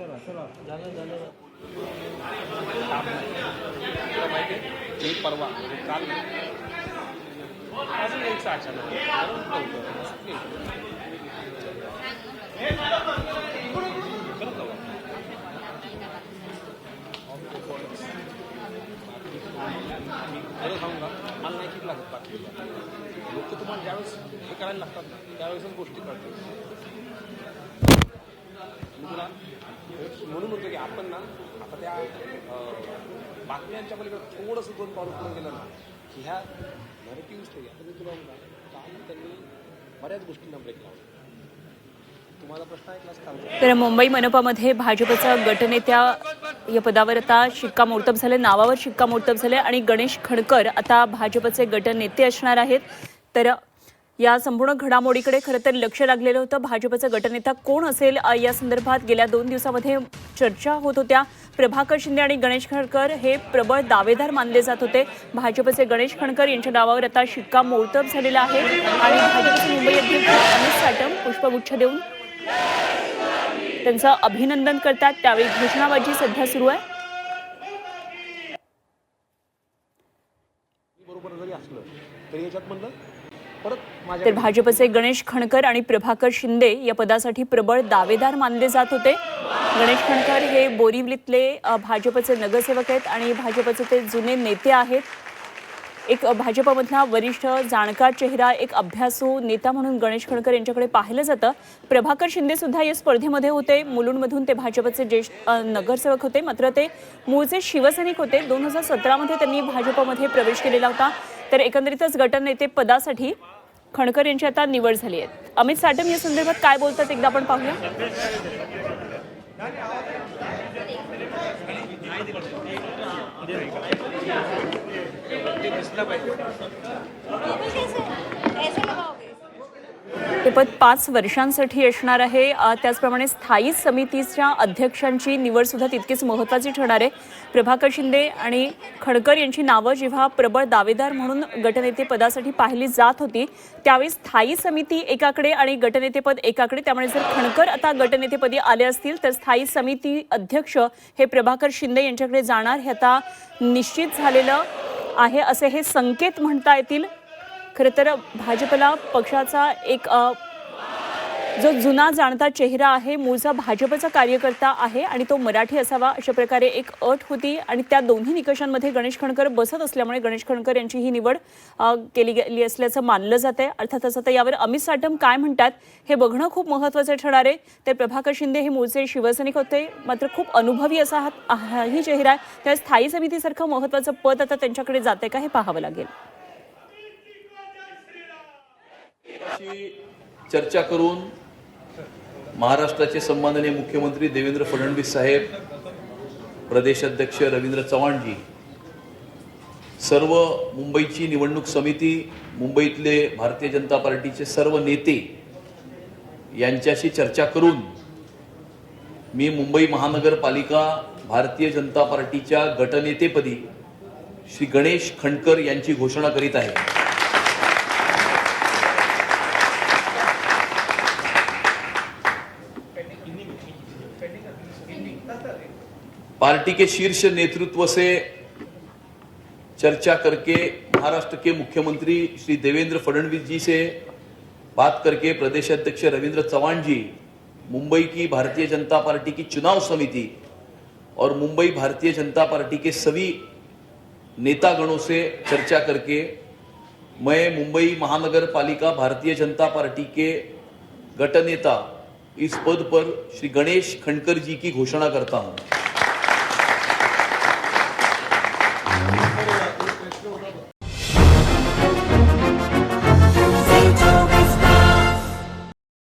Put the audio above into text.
मी परवा काल अजून एक साचा खरं सांगू का मला नाही किती लागत बाकी लोक तुम्हाला ज्यावेळेस हे करायला लागतात ना त्यावेळेसच गोष्टी कळतात. तुला म्हणून म्हणतो की आपण ना आता त्या बातम्यांच्या पलीकडे थोडंसं दोन पावलं पुढे गेलं ना की ह्या नॅरेटिव्ह स्टोरी आता मी तुला म्हणतो काल त्यांनी बऱ्याच गोष्टींना ब्रेक लावला. तुम्हाला प्रश्न ऐकलाच का? तर मुंबई मनपामध्ये भाजपचा गटनेत्या या पदावर आता शिक्कामोर्तब झाले, नावावर शिक्कामोर्तब झाले आणि गणेश खणकर आता भाजपचे गटनेते असणार आहेत. तर या संपूर्ण घडामोडीकडे खरं तर लक्ष लागलेलं होतं. भाजपचा गटनेता कोण असेल या संदर्भात गेल्या 2 दिवसामध्ये चर्चा होत होत्या. प्रभाकर शिंदे आणि गणेश खणकर हे प्रबळ दावेदार मानले जात होते. भाजपचे गणेश खणकर यांच्या नावावर आता शिक्कामोर्तब झालेलं आहे आणि भाजपचे मुंबई अध्यक्ष अमित साटम पुष्पगुच्छ देऊन त्यांचं अभिनंदन करतात. त्यावेळी घोषणाबाजी सध्या सुरू आहे. तर भाजपचे गणेश खणकर आणि प्रभाकर शिंदे या पदासाठी प्रबळ दावेदार मानले जात होते. गणेश खणकर हे बोरिवलीतले भाजपचे नगरसेवक आहेत आणि भाजपचे ते जुने नेते आहेत. एक भाजपमधला वरिष्ठ जाणकार चेहरा, एक अभ्यासू नेता म्हणून गणेश खणकर यांच्याकडे पाहिलं जातं. प्रभाकर शिंदे सुद्धा या स्पर्धेमध्ये होते. मुलुंडमधून ते भाजपचे ज्येष्ठ नगरसेवक होते, मात्र ते मूळचे शिवसैनिक होते. 2017 मध्ये त्यांनी भाजपमध्ये प्रवेश केलेला होता. तर एकंदरीतच गटनेते पदासाठी खणकर यांची आता निवड झाली आहे. अमित साटम या संदर्भात काय बोलतात एकदा आपण पाहूया. हे पद 5 वर्षांसाठी असणार आहे. त्याचप्रमाणे स्थायी समितीच्या अध्यक्षांची निवड सुद्धा तितकीच महत्त्वाची ठरणार आहे. प्रभाकर शिंदे आणि खणकर यांची नावं जेव्हा प्रबळ दावेदार म्हणून गटनेते पदासाठी पाहिली जात होती त्यावेळी स्थायी समिती एकाकडे आणि गटनेतेपद एकाकडे. त्यामुळे जर खणकर आता गटनेतेपदी आले असतील तर स्थायी समिती अध्यक्ष हे प्रभाकर शिंदे यांच्याकडे जाणार हे आता निश्चित झालेलं आहे असे हे संकेत म्हणता येतील. खरं तर भाजपला पक्षाचा एक जो जुना जाणता चेहरा आहे, मूळचा भाजपचा कार्यकर्ता आहे आणि तो मराठी असावा अशा प्रकारे एक अट होती आणि त्या दोन्ही निकषांमध्ये गणेश खणकर बसत असल्यामुळे गणेश खणकर यांची ही निवड केली गेली असल्याचं मानलं जात आहे. अर्थातच आता यावर अमित साटम काय म्हणतात हे बघणं खूप महत्त्वाचं ठरणार आहे. तर प्रभाकर शिंदे हे मूळचे शिवसैनिक होते, मात्र खूप अनुभवी असा हाही चेहरा आहे. त्या स्थायी समितीसारखं महत्त्वाचं पद आता त्यांच्याकडे जाते का हे पाहावं लागेल. चर्चा करून महाराष्ट्राचे सन्माननीय मुख्यमंत्री देवेंद्र फडणवीस साहेब, प्रदेश अध्यक्ष रवींद्र चव्हाणजी, सर्व मुंबईची निवडणूक समिती, मुंबईतले भारतीय जनता पार्टीचे सर्व नेते यांच्याशी चर्चा करून मी मुंबई महानगरपालिका भारतीय जनता पार्टीच्या गटनेतेपदी श्री गणेश खणकर यांची घोषणा करीत आहे. पार्टी के शीर्ष नेतृत्व से चर्चा करके महाराष्ट्र के मुख्यमंत्री श्री देवेंद्र फडणवीस जी से बात करके प्रदेश अध्यक्ष रविंद्र चव्हाण जी, मुंबई की भारतीय जनता पार्टी की चुनाव समिति और मुंबई भारतीय जनता पार्टी के सभी नेतागणों से चर्चा करके मैं मुंबई महानगर पालिका भारतीय जनता पार्टी के गटनेता इस पद पर श्री गणेश खणकर जी की घोषणा करता हूं.